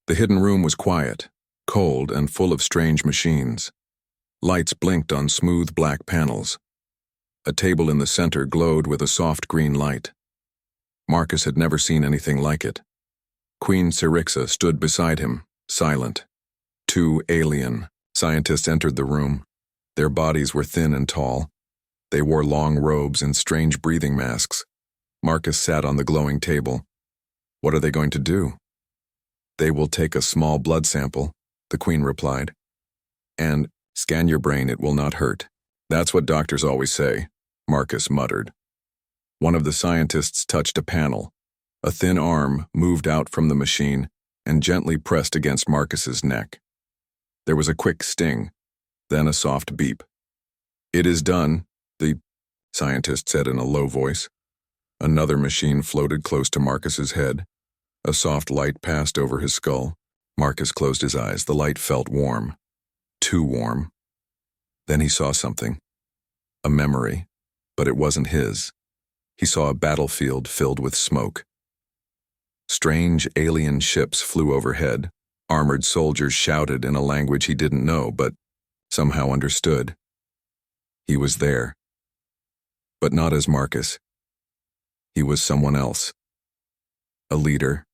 The hidden room was quiet, cold, and full of strange machines. Lights blinked on smooth black panels. A table in the center glowed with a soft green light. Marcus had never seen anything like it. Queen Syrixa stood beside him, silent. Two alien scientists entered the room. Their bodies were thin and tall. They wore long robes and strange breathing masks. Marcus sat on the glowing table. What are they going to do? They will take a small blood sample, the Queen replied. And scan your brain, it will not hurt. That's what doctors always say, Marcus muttered. One of the scientists touched a panel. A thin arm moved out from the machine and gently pressed against Marcus's neck. There was a quick sting, then a soft beep. It is done, the scientist said in a low voice. Another machine floated close to Marcus's head. A soft light passed over his skull. Marcus closed his eyes. The light felt warm. Too warm. Then he saw something. A memory, but it wasn't his. He saw a battlefield filled with smoke. Strange alien ships flew overhead. Armored soldiers shouted in a language he didn't know, but somehow understood. He was there. But not as Marcus. He was someone else. A leader.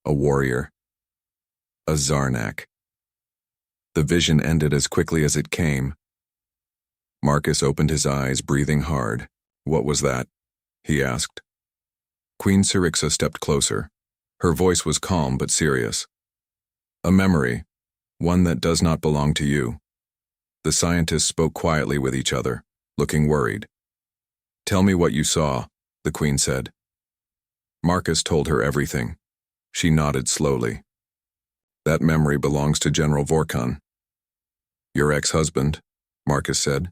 A warrior. A Zarnak. The vision ended as quickly as it came. Marcus opened his eyes, breathing hard. What was that? He asked. Queen Syrixa stepped closer. Her voice was calm but serious. A memory, one that does not belong to you. The scientists spoke quietly with each other, looking worried. Tell me what you saw, the Queen said. Marcus told her everything. She nodded slowly. That memory belongs to General Vorkon. Your ex-husband, Marcus said.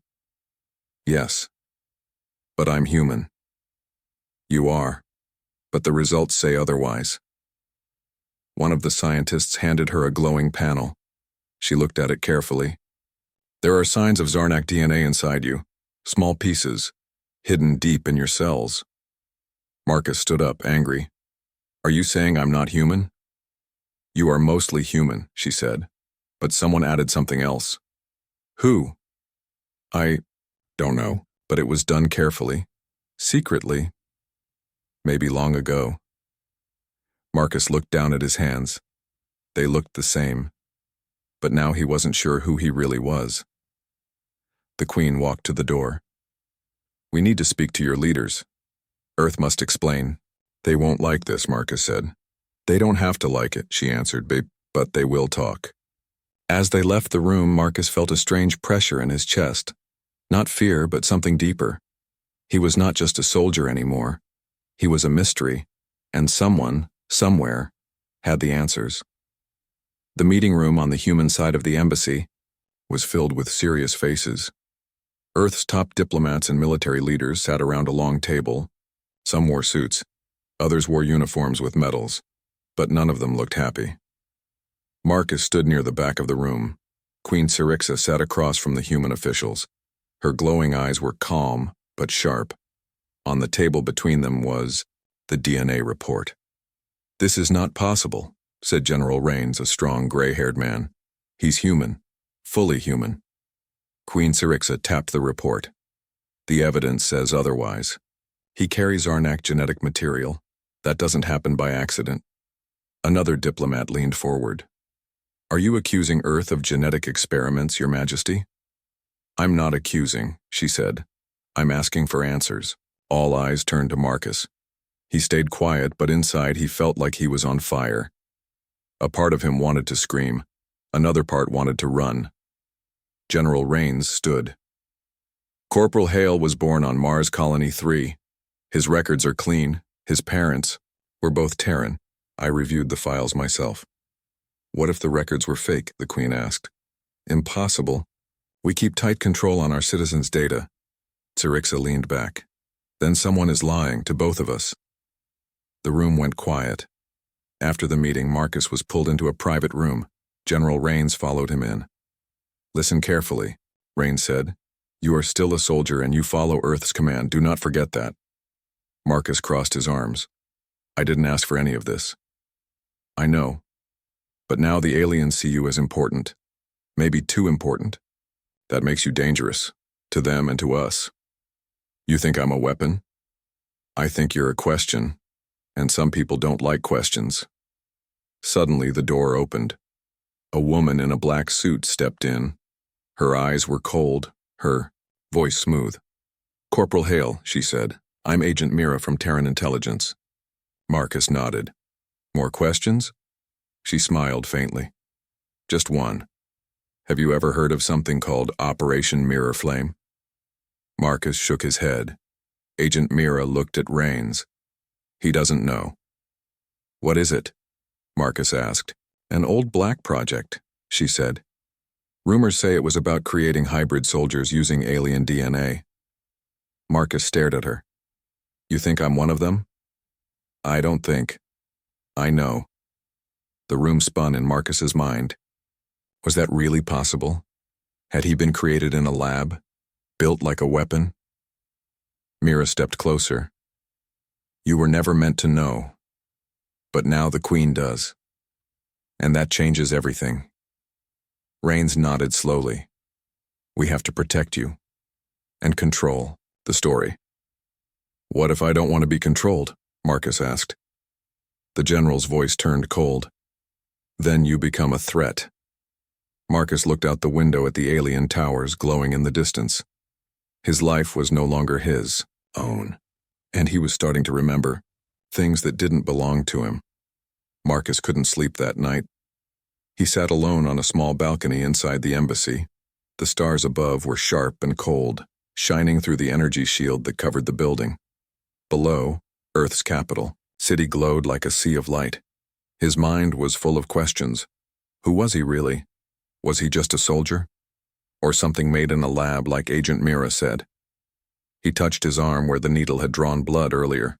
Yes. But I'm human. You are, but the results say otherwise. One of the scientists handed her a glowing panel. She looked at it carefully. There are signs of Zarnak DNA inside you, small pieces, hidden deep in your cells. Marcus stood up, angry. Are you saying I'm not human? You are mostly human, she said, but someone added something else. Who? I don't know, but it was done carefully, secretly, maybe long ago. Marcus looked down at his hands. They looked the same, but now he wasn't sure who he really was. The Queen walked to the door. We need to speak to your leaders. Earth must explain. They won't like this, Marcus said. They don't have to like it, she answered, but they will talk. As they left the room, Marcus felt a strange pressure in his chest. Not fear, but something deeper. He was not just a soldier anymore. He was a mystery, and someone, somewhere, had the answers. The meeting room on the human side of the embassy was filled with serious faces. Earth's top diplomats and military leaders sat around a long table. Some wore suits, others wore uniforms with medals, but none of them looked happy. Marcus stood near the back of the room. Queen Syrixa sat across from the human officials. Her glowing eyes were calm, but sharp. On the table between them was the DNA report. This is not possible, said General Rains, a strong, gray-haired man. He's human, fully human. Queen Syrixa tapped the report. The evidence says otherwise. He carries Zarnak genetic material. That doesn't happen by accident. Another diplomat leaned forward. Are you accusing Earth of genetic experiments, Your Majesty? I'm not accusing, she said. I'm asking for answers. All eyes turned to Marcus. He stayed quiet, but inside he felt like he was on fire. A part of him wanted to scream. Another part wanted to run. General Rains stood. Corporal Hale was born on Mars Colony 3. His records are clean. His parents were both Terran. I reviewed the files myself. What if the records were fake? The Queen asked. Impossible. We keep tight control on our citizens' data. Syrixa leaned back. Then someone is lying to both of us. The room went quiet. After the meeting, Marcus was pulled into a private room. General Rains followed him in. Listen carefully, Rains said. You are still a soldier and you follow Earth's command. Do not forget that. Marcus crossed his arms. I didn't ask for any of this. I know. But now the aliens see you as important. Maybe too important. That makes you dangerous. To them and to us. You think I'm a weapon? I think you're a question. And some people don't like questions. Suddenly the door opened. A woman in a black suit stepped in. Her eyes were cold, her voice smooth. "Corporal Hale," she said. "I'm Agent Mira from Terran Intelligence." Marcus nodded. "More questions?" She smiled faintly. "Just one. Have you ever heard of something called Operation Mirror Flame?" Marcus shook his head. Agent Mira looked at Rains. "He doesn't know." "What is it?" Marcus asked. "An old black project," she said. "Rumors say it was about creating hybrid soldiers using alien DNA." Marcus stared at her. "You think I'm one of them?" "I don't think. I know." The room spun in Marcus's mind. Was that really possible? Had he been created in a lab? Built like a weapon? Mira stepped closer. "You were never meant to know. But now the Queen does. And that changes everything." Rains nodded slowly. "We have to protect you. And control the story." "What if I don't want to be controlled?" Marcus asked. The general's voice turned cold. "Then you become a threat." Marcus looked out the window at the alien towers glowing in the distance. His life was no longer his own, and he was starting to remember things that didn't belong to him. Marcus couldn't sleep that night. He sat alone on a small balcony inside the embassy. The stars above were sharp and cold, shining through the energy shield that covered the building. Below, Earth's capital, city glowed like a sea of light. His mind was full of questions. Who was he really? Was he just a soldier? Or something made in a lab like Agent Mira said? He touched his arm where the needle had drawn blood earlier.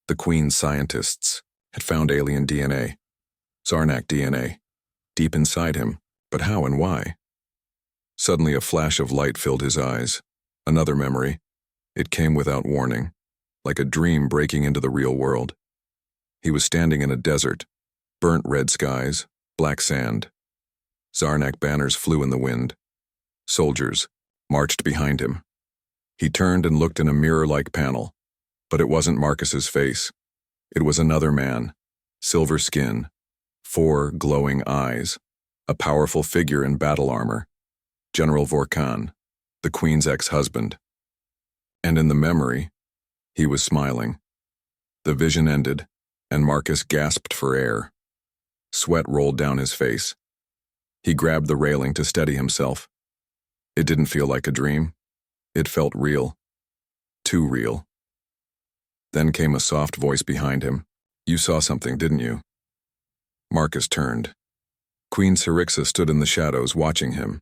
The Queen's scientists had found alien DNA, Zarnak DNA, deep inside him, but how and why? Suddenly a flash of light filled his eyes. Another memory. It came without warning, like a dream breaking into the real world. He was standing in a desert, burnt red skies, black sand. Zarnak banners flew in the wind. Soldiers marched behind him. He turned and looked in a mirror-like panel, but it wasn't Marcus's face. It was another man, silver skin, 4 glowing eyes, a powerful figure in battle armor, General Vorkan, the Queen's ex-husband. And in the memory, he was smiling. The vision ended, and Marcus gasped for air. Sweat rolled down his face. He grabbed the railing to steady himself. It didn't feel like a dream. It felt real. Too real. Then came a soft voice behind him. "You saw something, didn't you?" Marcus turned. Queen Syrixa stood in the shadows watching him.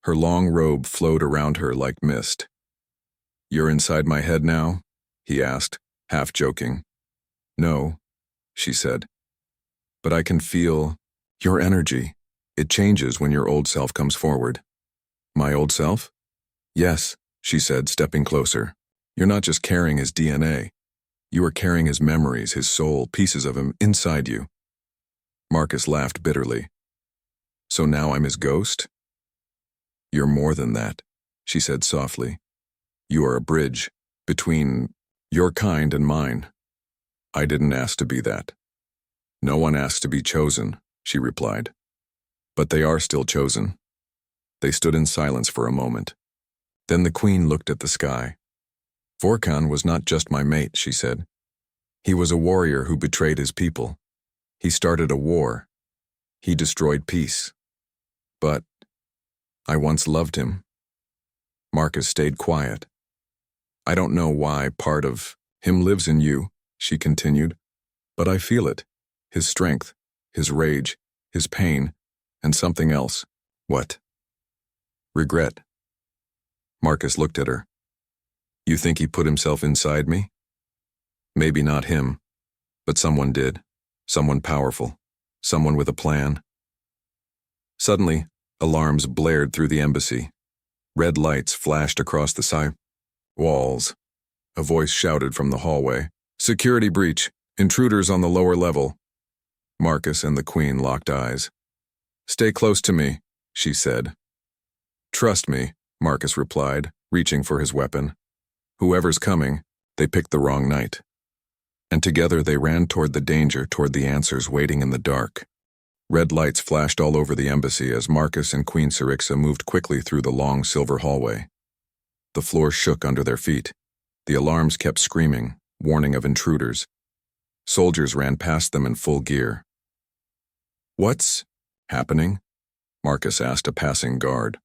Her long robe flowed around her like mist. "You're inside my head now?" he asked, half joking. "No," she said. "But I can feel your energy. It changes when your old self comes forward." "My old self?" "Yes," she said, stepping closer. "You're not just carrying his DNA. You are carrying his memories, his soul, pieces of him inside you." Marcus laughed bitterly. "So now I'm his ghost?" "You're more than that," she said softly. "You are a bridge between your kind and mine. I didn't ask to be that." "No one asked to be chosen," she replied. "But they are still chosen." They stood in silence for a moment. Then the Queen looked at the sky. "Vorkan was not just my mate," she said. "He was a warrior who betrayed his people. He started a war. He destroyed peace. But I once loved him." Marcus stayed quiet. "I don't know why part of him lives in you," she continued, "but I feel it. His strength, his rage, his pain, and something else." "What?" "Regret." Marcus looked at her. "You think he put himself inside me?" "Maybe not him, but someone did. Someone powerful. Someone with a plan." Suddenly, alarms blared through the embassy. Red lights flashed across the walls. A voice shouted from the hallway, "Security breach! Intruders on the lower level!" Marcus and the Queen locked eyes. "Stay close to me," she said. "Trust me," Marcus replied, reaching for his weapon. "Whoever's coming, they picked the wrong night." And together they ran toward the danger, toward the answers waiting in the dark. Red lights flashed all over the embassy as Marcus and Queen Syrixa moved quickly through the long silver hallway. The floor shook under their feet. The alarms kept screaming, warning of intruders. Soldiers ran past them in full gear. "What's happening?" Marcus asked a passing guard.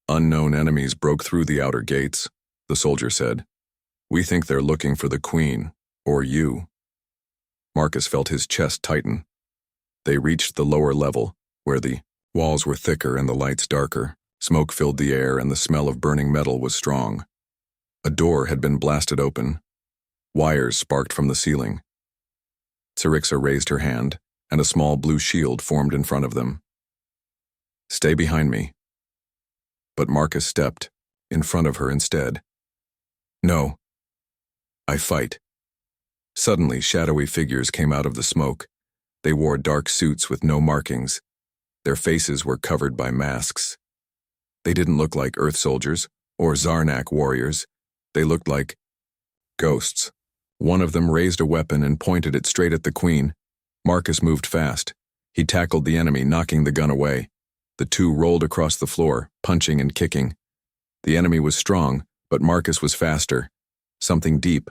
"Unknown enemies broke through the outer gates," the soldier said. "We think they're looking for the Queen, or you." Marcus felt his chest tighten. They reached the lower level, where the walls were thicker and the lights darker. Smoke filled the air and the smell of burning metal was strong. A door had been blasted open. Wires sparked from the ceiling. Syrixa raised her hand, and a small blue shield formed in front of them. "Stay behind me." But Marcus stepped in front of her instead. "No. I fight." Suddenly, shadowy figures came out of the smoke. They wore dark suits with no markings. Their faces were covered by masks. They didn't look like Earth soldiers or Zarnak warriors. They looked like ghosts. One of them raised a weapon and pointed it straight at the Queen. Marcus moved fast. He tackled the enemy, knocking the gun away. The two rolled across the floor, punching and kicking. The enemy was strong, but Marcus was faster. Something deep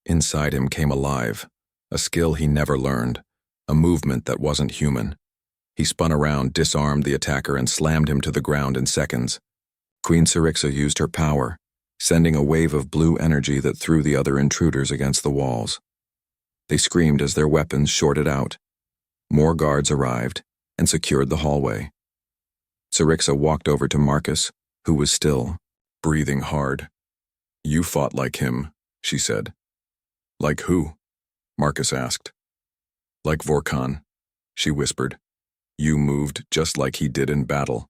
inside him came alive, a skill he never learned, a movement that wasn't human. He spun around, disarmed the attacker, and slammed him to the ground in seconds. Queen Syrixa used her power, sending a wave of blue energy that threw the other intruders against the walls. They screamed as their weapons shorted out. More guards arrived and secured the hallway. Syrixa walked over to Marcus, who was still breathing hard. "You fought like him," she said. "Like who?" Marcus asked. "Like Vorkon," she whispered. "You moved just like he did in battle."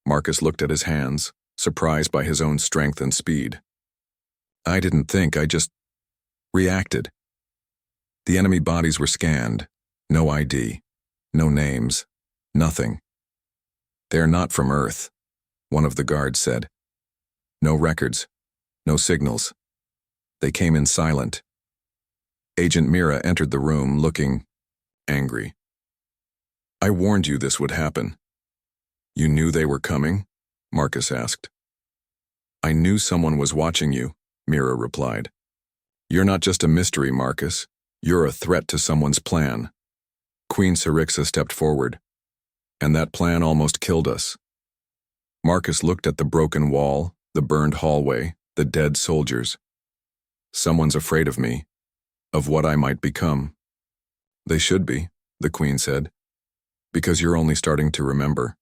Marcus looked at his hands, surprised by his own strength and speed. "I didn't think, I just reacted." The enemy bodies were scanned. No ID, no names, nothing. "They're not from Earth," one of the guards said. "No records, no signals. They came in silent." Agent Mira entered the room, looking angry. "I warned you this would happen." "You knew they were coming?" Marcus asked. "I knew someone was watching you," Mira replied. "You're not just a mystery, Marcus. You're a threat to someone's plan." Queen Syrixa stepped forward. "And that plan almost killed us." Marcus looked at the broken wall, the burned hallway, the dead soldiers. "Someone's afraid of me, of what I might become." "They should be," the Queen said, "because you're only starting to remember."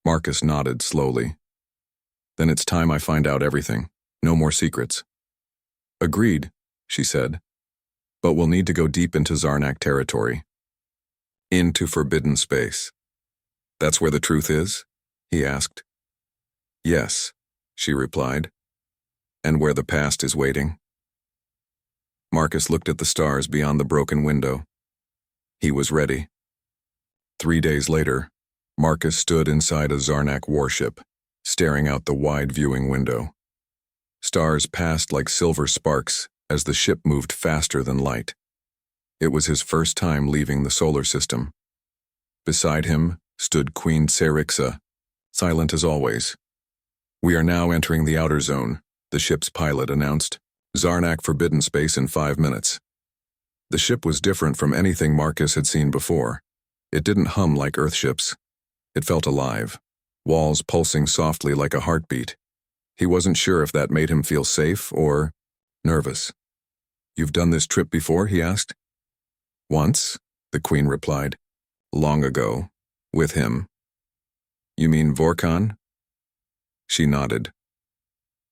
Marcus nodded slowly. "Then it's time I find out everything. No more secrets." "Agreed," she said. "But we'll need to go deep into Zarnak territory. Into forbidden space." "That's where the truth is?" he asked. "Yes," she replied. "And where the past is waiting." Marcus looked at the stars beyond the broken window. He was ready. 3 days later, Marcus stood inside a Zarnak warship, staring out the wide viewing window. Stars passed like silver sparks as the ship moved faster than light. It was his first time leaving the solar system. Beside him stood Queen Syrixa, silent as always. "We are now entering the outer zone," the ship's pilot announced. "Zarnak forbidden space in 5 minutes." The ship was different from anything Marcus had seen before. It didn't hum like Earth ships. It felt alive, walls pulsing softly like a heartbeat. He wasn't sure if that made him feel safe or nervous. "You've done this trip before?" he asked. "Once," the Queen replied. "Long ago, with him." "You mean Vorkon?" She nodded.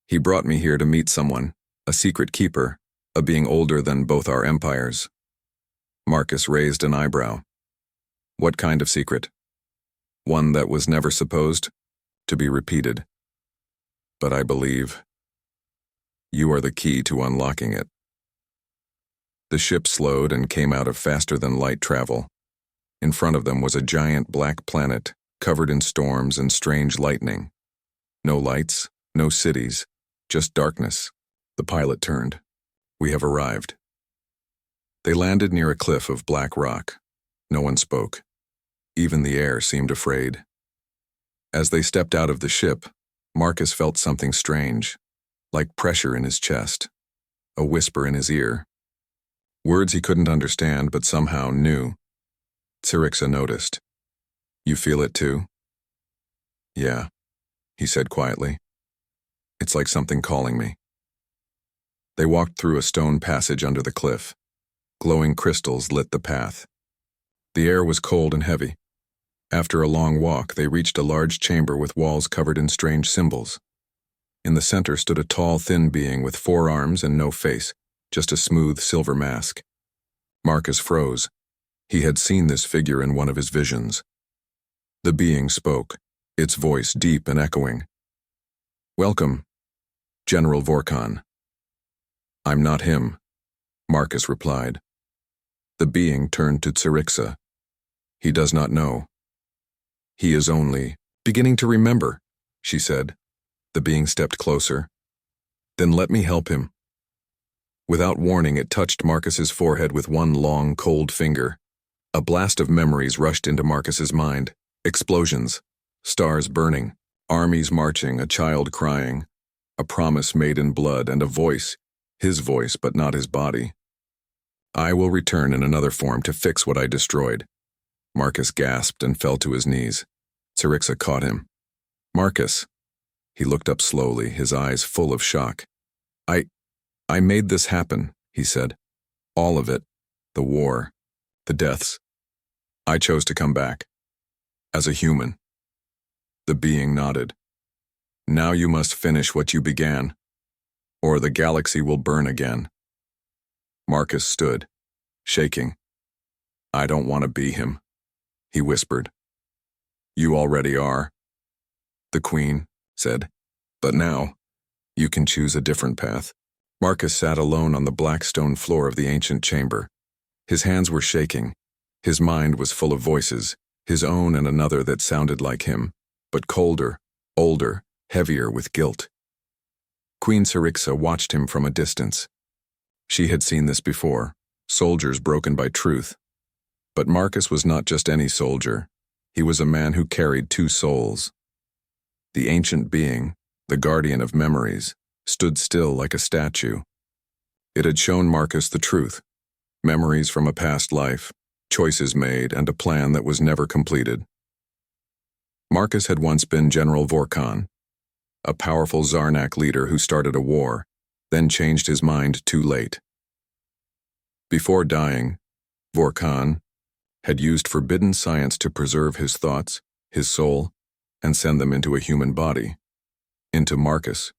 "He brought me here to meet someone, a secret keeper, a being older than both our empires." Marcus raised an eyebrow. "What kind of secret?" "One that was never supposed to be repeated. But I believe you are the key to unlocking it." The ship slowed and came out of faster-than-light travel. In front of them was a giant black planet, covered in storms and strange lightning. No lights, no cities, just darkness. The pilot turned. "We have arrived." They landed near a cliff of black rock. No one spoke. Even the air seemed afraid. As they stepped out of the ship, Marcus felt something strange, like pressure in his chest, a whisper in his ear. Words he couldn't understand but somehow knew. Tsirixa noticed. "You feel it too?" "Yeah," he said quietly. "It's like something calling me." They walked through a stone passage under the cliff. Glowing crystals lit the path. The air was cold and heavy. After a long walk, they reached a large chamber with walls covered in strange symbols. In the center stood a tall, thin being with 4 arms and no face, just a smooth silver mask. Marcus froze. He had seen this figure in one of his visions. The being spoke, its voice deep and echoing. "Welcome, General Vorkon." "I'm not him," Marcus replied. The being turned to Tsirixa. "He does not know. He is only beginning to remember," she said. The being stepped closer. "Then let me help him." Without warning, it touched Marcus's forehead with one long, cold finger. A blast of memories rushed into Marcus's mind. Explosions, stars burning, armies marching, a child crying, a promise made in blood, and a voice, his voice but not his body. "I will return in another form to fix what I destroyed." Marcus gasped and fell to his knees. Tsirixa caught him. "Marcus." He looked up slowly, his eyes full of shock. I made this happen," he said. "All of it. The war. The deaths. I chose to come back. As a human." The being nodded. "Now you must finish what you began, or the galaxy will burn again." Marcus stood, shaking. "I don't want to be him," he whispered. "You already are," the Queen said. "But now, you can choose a different path." Marcus sat alone on the black stone floor of the ancient chamber. His hands were shaking. His mind was full of voices, his own and another that sounded like him, but colder, older, heavier with guilt. Queen Tsirixa watched him from a distance. She had seen this before, soldiers broken by truth. But Marcus was not just any soldier. He was a man who carried 2 souls. The ancient being, the guardian of memories, stood still like a statue. It had shown Marcus the truth, memories from a past life, choices made, and a plan that was never completed. Marcus had once been General Vorkon, a powerful Zarnak leader who started a war, then changed his mind too late. Before dying, Vorkon had used forbidden science to preserve his thoughts, his soul, and send them into a human body, into Marcus.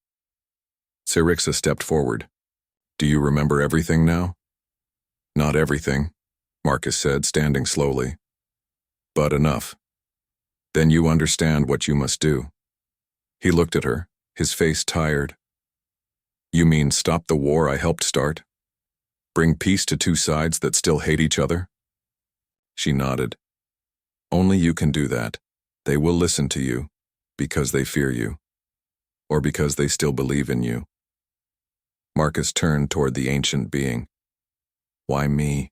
Tsirixa stepped forward. "Do you remember everything now?" "Not everything," Marcus said, standing slowly. "But enough. Then you understand what you must do." He looked at her, his face tired. "You mean stop the war I helped start? Bring peace to 2 sides that still hate each other?" She nodded. "Only you can do that. They will listen to you, because they fear you, or because they still believe in you." Marcus turned toward the ancient being. "Why me?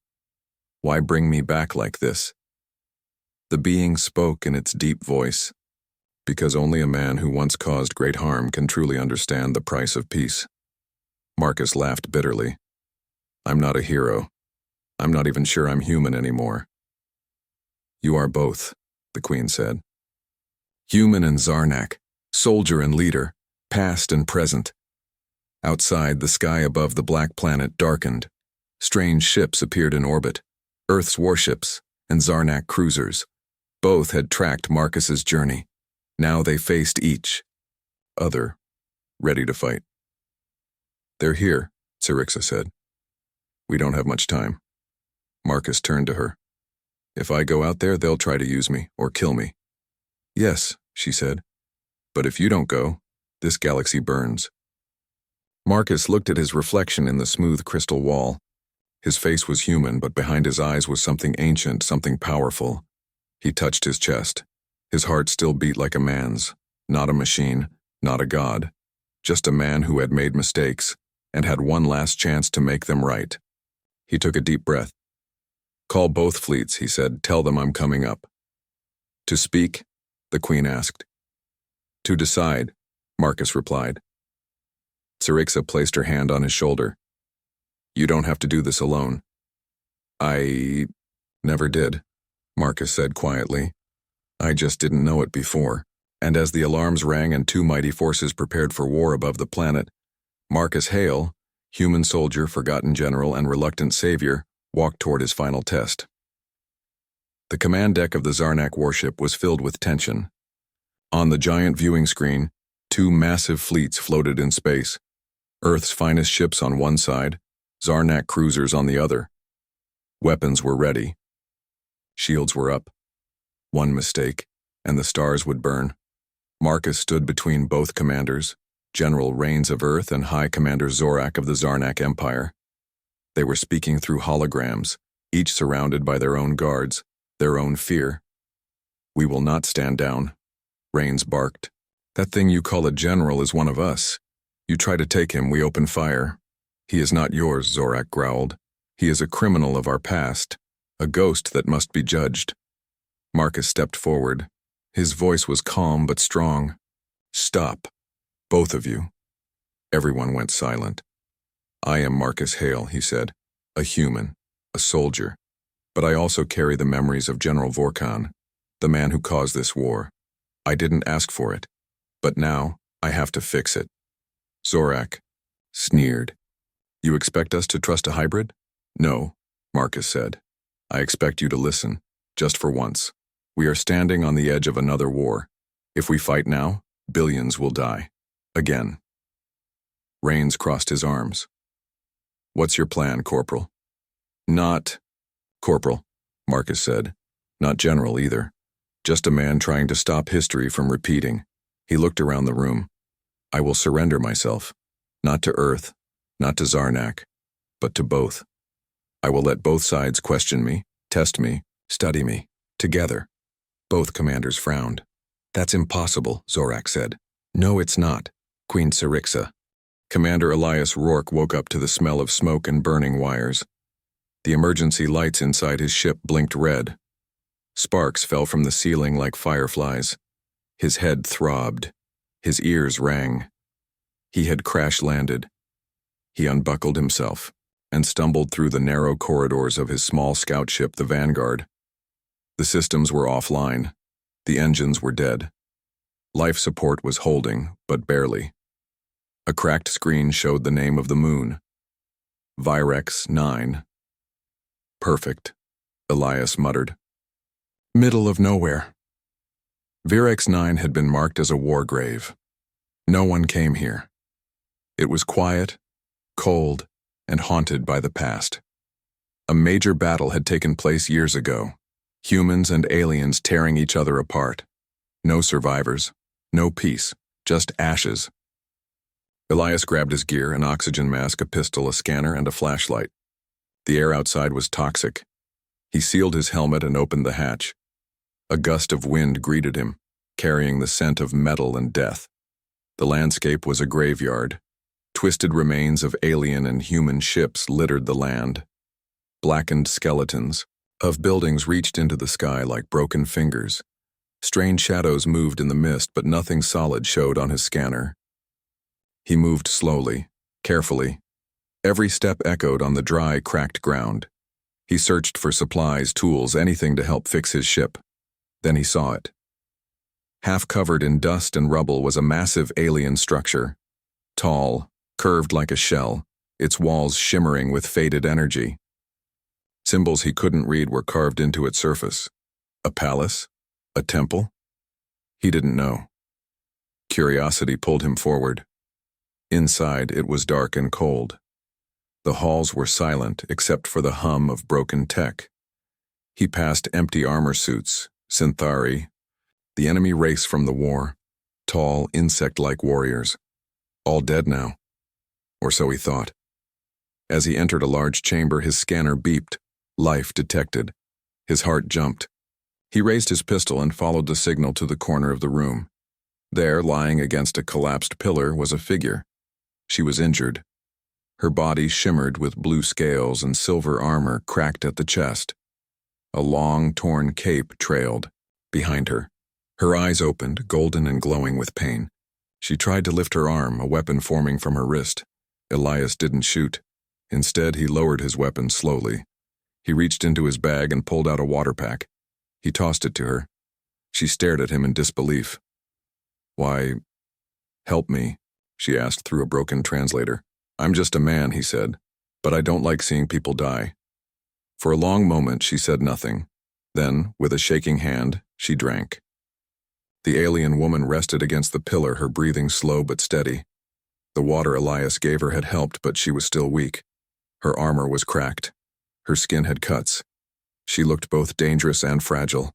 Why bring me back like this?" The being spoke in its deep voice. "Because only a man who once caused great harm can truly understand the price of peace." Marcus laughed bitterly. "I'm not a hero. I'm not even sure I'm human anymore." "You are both," the Queen said. "Human and Zarnak, soldier and leader, past and present." Outside, the sky above the black planet darkened. Strange ships appeared in orbit, Earth's warships and Zarnak cruisers. Both had tracked Marcus's journey. Now they faced each other, ready to fight. "They're here," Tsirixa said. "We don't have much time." Marcus turned to her. "If I go out there, they'll try to use me or kill me." "Yes," she said. "But if you don't go, this galaxy burns." Marcus looked at his reflection in the smooth crystal wall. His face was human, but behind his eyes was something ancient, something powerful. He touched his chest. His heart still beat like a man's. Not a machine, not a god. Just a man who had made mistakes and had one last chance to make them right. He took a deep breath. "Call both fleets," he said. "Tell them I'm coming up." "To speak?" the Queen asked. "To decide," Marcus replied. Syrixa placed her hand on his shoulder. "You don't have to do this alone." "I never did," Marcus said quietly. "I just didn't know it before." And as the alarms rang and two mighty forces prepared for war above the planet, Marcus Hale, human soldier, forgotten general, and reluctant savior, walked toward his final test. The command deck of the Zarnak warship was filled with tension. On the giant viewing screen, two massive fleets floated in space. Earth's finest ships on one side, Zarnak cruisers on the other. Weapons were ready. Shields were up. One mistake, and the stars would burn. Marcus stood between both commanders, General Reigns of Earth and High Commander Zorak of the Zarnak Empire. They were speaking through holograms, each surrounded by their own guards, their own fear. "We will not stand down," Reigns barked. "That thing you call a general is one of us. You try to take him, we open fire." "He is not yours," Zorak growled. "He is a criminal of our past, a ghost that must be judged." Marcus stepped forward. His voice was calm but strong. "Stop, both of you." Everyone went silent. "I am Marcus Hale," he said, "a human, a soldier, but I also carry the memories of General Vorkan, the man who caused this war. I didn't ask for it, but now I have to fix it." Zorak sneered. "You expect us to trust a hybrid?" "No," Marcus said. "I expect you to listen, just for once. We are standing on the edge of another war. If we fight now, billions will die. Again." Reigns crossed his arms. "What's your plan, Corporal?" "Not Corporal," Marcus said. "Not General either. Just a man trying to stop history from repeating." He looked around the room. "I will surrender myself, not to Earth, not to Zarnak, but to both. I will let both sides question me, test me, study me, together." Both commanders frowned. "That's impossible," Zorak said. "No, it's not, Queen Syrixa." Commander Elias Rourke woke up to the smell of smoke and burning wires. The emergency lights inside his ship blinked red. Sparks fell from the ceiling like fireflies. His head throbbed. His ears rang. He had crash-landed. He unbuckled himself and stumbled through the narrow corridors of his small scout ship, the Vanguard. The systems were offline. The engines were dead. Life support was holding, but barely. A cracked screen showed the name of the moon. Virex 9. "Perfect," Elias muttered. "Middle of nowhere." Virex 9 had been marked as a war grave. No one came here. It was quiet, cold, and haunted by the past. A major battle had taken place years ago. Humans and aliens tearing each other apart. No survivors, no peace, just ashes. Elias grabbed his gear, an oxygen mask, a pistol, a scanner, and a flashlight. The air outside was toxic. He sealed his helmet and opened the hatch. A gust of wind greeted him, carrying the scent of metal and death. The landscape was a graveyard. Twisted remains of alien and human ships littered the land. Blackened skeletons of buildings reached into the sky like broken fingers. Strange shadows moved in the mist, but nothing solid showed on his scanner. He moved slowly, carefully. Every step echoed on the dry, cracked ground. He searched for supplies, tools, anything to help fix his ship. Then he saw it. Half covered in dust and rubble was a massive alien structure. Tall, curved like a shell, its walls shimmering with faded energy. Symbols he couldn't read were carved into its surface. A palace? A temple? He didn't know. Curiosity pulled him forward. Inside, it was dark and cold. The halls were silent except for the hum of broken tech. He passed empty armor suits, Synthari, the enemy race from the war, tall, insect-like warriors. All dead now. Or so he thought. As he entered a large chamber, his scanner beeped. Life detected. His heart jumped. He raised his pistol and followed the signal to the corner of the room. There, lying against a collapsed pillar, was a figure. She was injured. Her body shimmered with blue scales and silver armor cracked at the chest. A long, torn cape trailed behind her. Her eyes opened, golden and glowing with pain. She tried to lift her arm, a weapon forming from her wrist. Elias didn't shoot. Instead, he lowered his weapon slowly. He reached into his bag and pulled out a water pack. He tossed it to her. She stared at him in disbelief. "Why, help me," she asked through a broken translator. "I'm just a man," he said, "but I don't like seeing people die." For a long moment, she said nothing. Then, with a shaking hand, she drank. The alien woman rested against the pillar, her breathing slow but steady. The water Elias gave her had helped, but she was still weak. Her armor was cracked. Her skin had cuts. She looked both dangerous and fragile.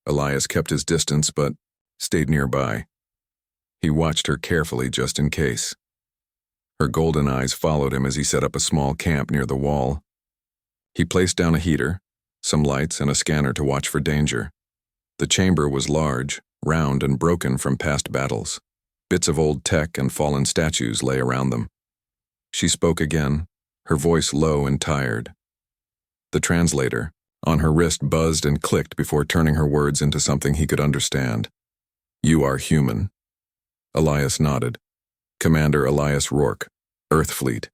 Elias kept his distance, but stayed nearby. He watched her carefully just in case. Her golden eyes followed him as he set up a small camp near the wall. He placed down a heater, some lights, and a scanner to watch for danger. The chamber was large, round, and broken from past battles. Bits of old tech and fallen statues lay around them. She spoke again, her voice low and tired. The translator, on her wrist, buzzed and clicked before turning her words into something he could understand. "You are human." Elias nodded. "Commander Elias Rourke, Earth Fleet."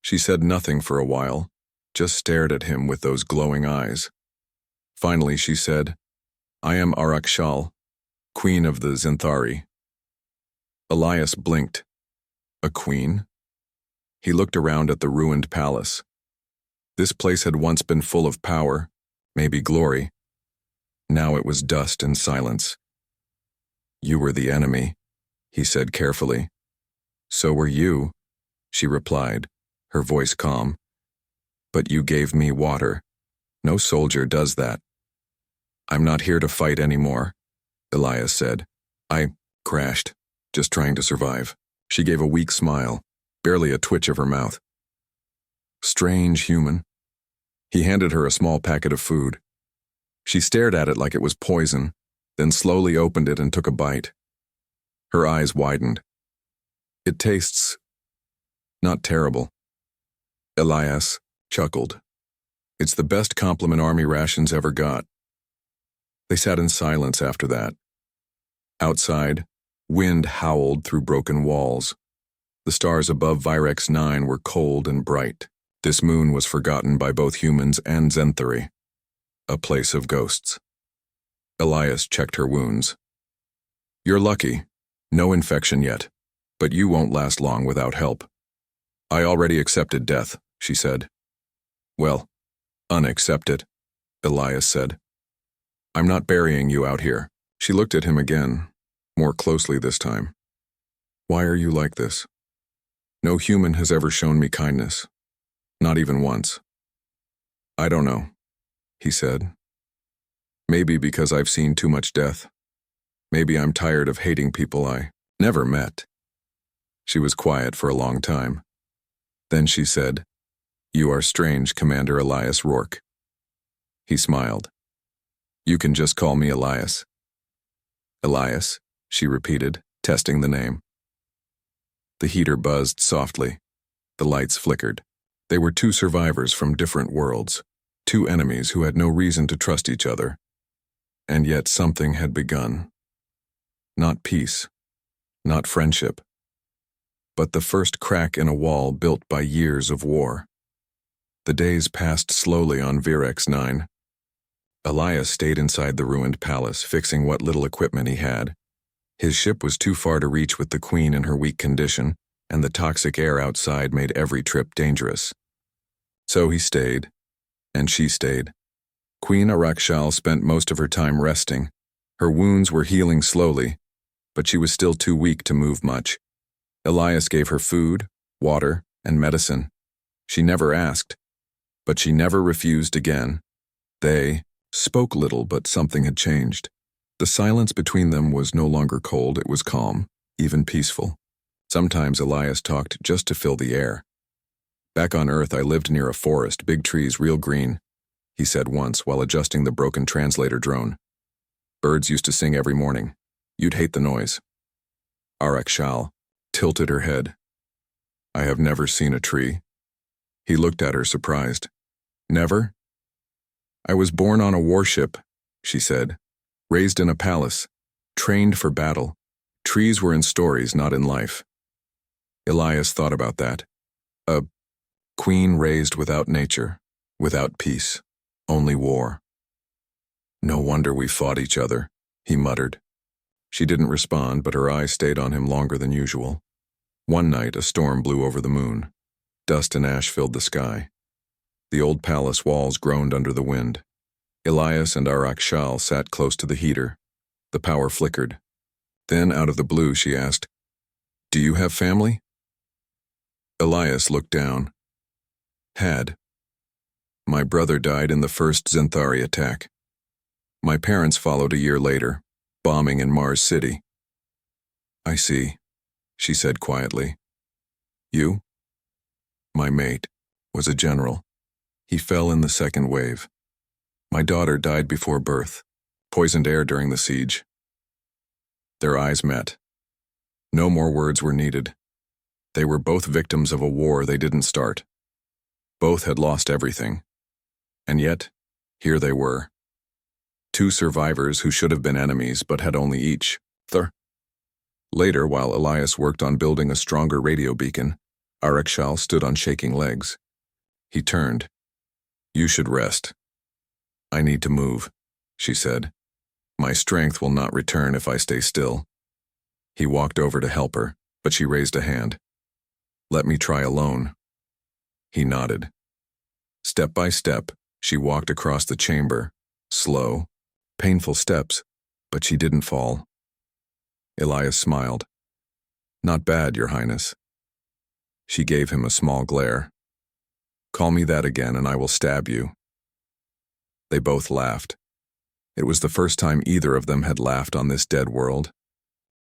She said nothing for a while, just stared at him with those glowing eyes. Finally she said, "I am Arakshal, Queen of the Zinthari." Elias blinked. A queen? He looked around at the ruined palace. This place had once been full of power, maybe glory. Now it was dust and silence. "You were the enemy," he said carefully. "So were you," she replied, her voice calm. "But you gave me water. No soldier does that." "I'm not here to fight anymore," Elias said. "I crashed, just trying to survive." She gave a weak smile, barely a twitch of her mouth. "Strange human." He handed her a small packet of food. She stared at it like it was poison, then slowly opened it and took a bite. Her eyes widened. "It tastes not terrible." Elias chuckled. "It's the best compliment Army rations ever got." They sat in silence after that. Outside, wind howled through broken walls. The stars above Virex 9 were cold and bright. This moon was forgotten by both humans and Zenthari, a place of ghosts. Elias checked her wounds. "You're lucky. No infection yet, but you won't last long without help." "I already accepted death," she said. "Well, unaccept it," Elias said. "I'm not burying you out here." She looked at him again, more closely this time. "Why are you like this? No human has ever shown me kindness. Not even once." "I don't know," he said. "Maybe because I've seen too much death. Maybe I'm tired of hating people I never met." She was quiet for a long time. Then she said, "You are strange, Commander Elias Rourke." He smiled. "You can just call me Elias." "Elias," she repeated, testing the name. The heater buzzed softly. The lights flickered. They were two survivors from different worlds, two enemies who had no reason to trust each other. And yet something had begun. Not peace, not friendship, but the first crack in a wall built by years of war. The days passed slowly on Virex 9. Elias stayed inside the ruined palace, fixing what little equipment he had. His ship was too far to reach with the Queen in her weak condition, and the toxic air outside made every trip dangerous. So he stayed, and she stayed. Queen Arakshal spent most of her time resting. Her wounds were healing slowly, but she was still too weak to move much. Elias gave her food, water, and medicine. She never asked, but she never refused again. They spoke little, but something had changed. The silence between them was no longer cold, it was calm, even peaceful. Sometimes Elias talked just to fill the air. Back on Earth, I lived near a forest, big trees, real green, he said once while adjusting the broken translator drone. Birds used to sing every morning. You'd hate the noise. HFY tilted her head. I have never seen a tree. He looked at her, surprised. Never? I was born on a warship, she said. Raised in a palace. Trained for battle. Trees were in stories, not in life. Elias thought about that. A queen raised without nature, without peace, only war. No wonder we fought each other, he muttered. She didn't respond, but her eyes stayed on him longer than usual. One night, a storm blew over the moon. Dust and ash filled the sky. The old palace walls groaned under the wind. Elias and HFY sat close to the heater. The power flickered. Then, out of the blue, she asked, Do you have family? Elias looked down. Had. My brother died in the first Zenthari attack. My parents followed a year later, bombing in Mars City. I see, she said quietly. You? My mate was a general. He fell in the second wave. My daughter died before birth, poisoned air during the siege. Their eyes met. No more words were needed. They were both victims of a war they didn't start. Both had lost everything. And yet, here they were. Two survivors who should have been enemies but had only each. Later, while Elias worked on building a stronger radio beacon, HFY stood on shaking legs. He turned. You should rest. I need to move, she said. My strength will not return if I stay still. He walked over to help her, but she raised a hand. Let me try alone. He nodded. Step by step, she walked across the chamber, slow, painful steps, but she didn't fall. Elias smiled. Not bad, Your Highness. She gave him a small glare. Call me that again and I will stab you. They both laughed. It was the first time either of them had laughed on this dead world.